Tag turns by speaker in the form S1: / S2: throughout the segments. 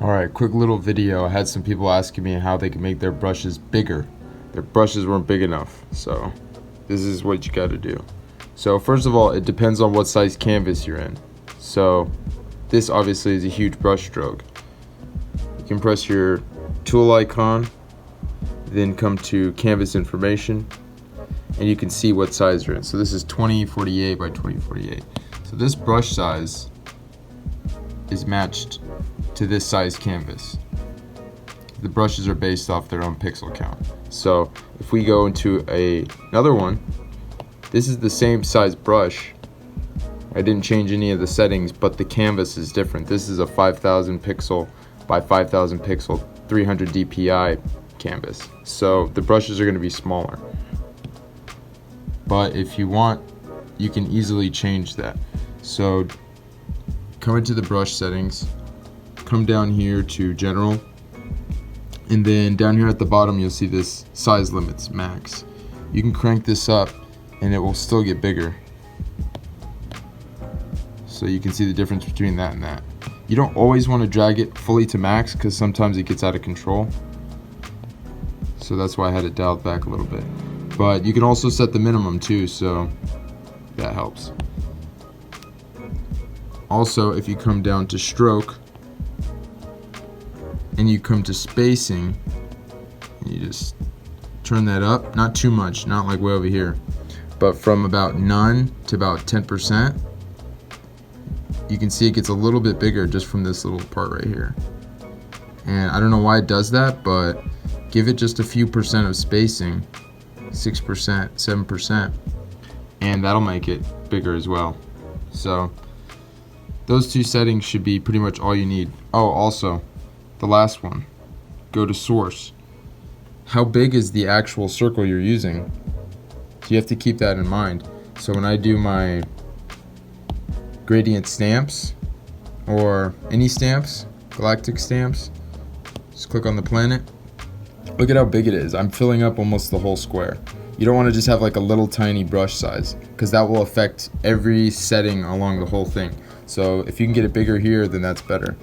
S1: Alright, quick little video. I had some people asking me how they can make their brushes bigger. Their brushes weren't big enough, so this is what you gotta do. So first of all, it depends on what size canvas you're in. So this obviously is a huge brush stroke. You can press your tool icon, then come to canvas information, and you can see what size you're in. So this is 2048 by 2048. So this brush size is matched to this size canvas. The brushes are based off their own pixel count. So if we go into another one, this is the same size brush. I didn't change any of the settings, but the canvas is different. This is a 5000 pixel by 5000 pixel 300 dpi canvas. So the brushes are going to be smaller. But if you want, you can easily change that. So come into the brush settings, come down here to general, and then down here at the bottom you'll see this size limits max. You can crank this up and it will still get bigger. So you can see the difference between that and that. You don't always want to drag it fully to max because sometimes it gets out of control. So that's why I had it dialed back a little bit. But you can also set the minimum too, so that helps. Also, if you come down to stroke and you come to spacing, you just turn that up, not too much, not like way over here, but from about none to about 10%. You can see it gets a little bit bigger just from this little part right here. And I don't know why it does that, but give it just a few percent of spacing, 6%, 7%, and that'll make it bigger as well. So those two settings should be pretty much all you need. Oh, also, the last one, go to source. How big is the actual circle you're using? So you have to keep that in mind. So when I do my gradient stamps or any stamps, galactic stamps, just click on the planet. Look at how big it is. I'm filling up almost the whole square. You don't want to just have like a little tiny brush size because that will affect every setting along the whole thing. So if you can get it bigger here, then that's better.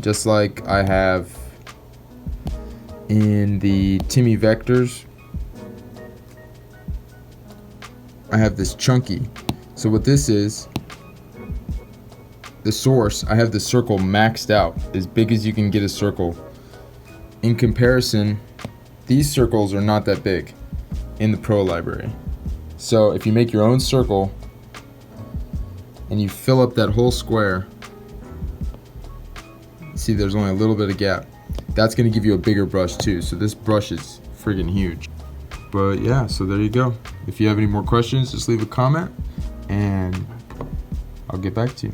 S1: Just like I have in the Timmy vectors, I have this chunky. So what this is, the source, I have the circle maxed out, as big as you can get a circle. In comparison, these circles are not that big in the Pro library. So if you make your own circle and you fill up that whole square, see there's only a little bit of gap. That's gonna give you a bigger brush too. So this brush is friggin' huge. But yeah, so there you go. If you have any more questions, just leave a comment and I'll get back to you.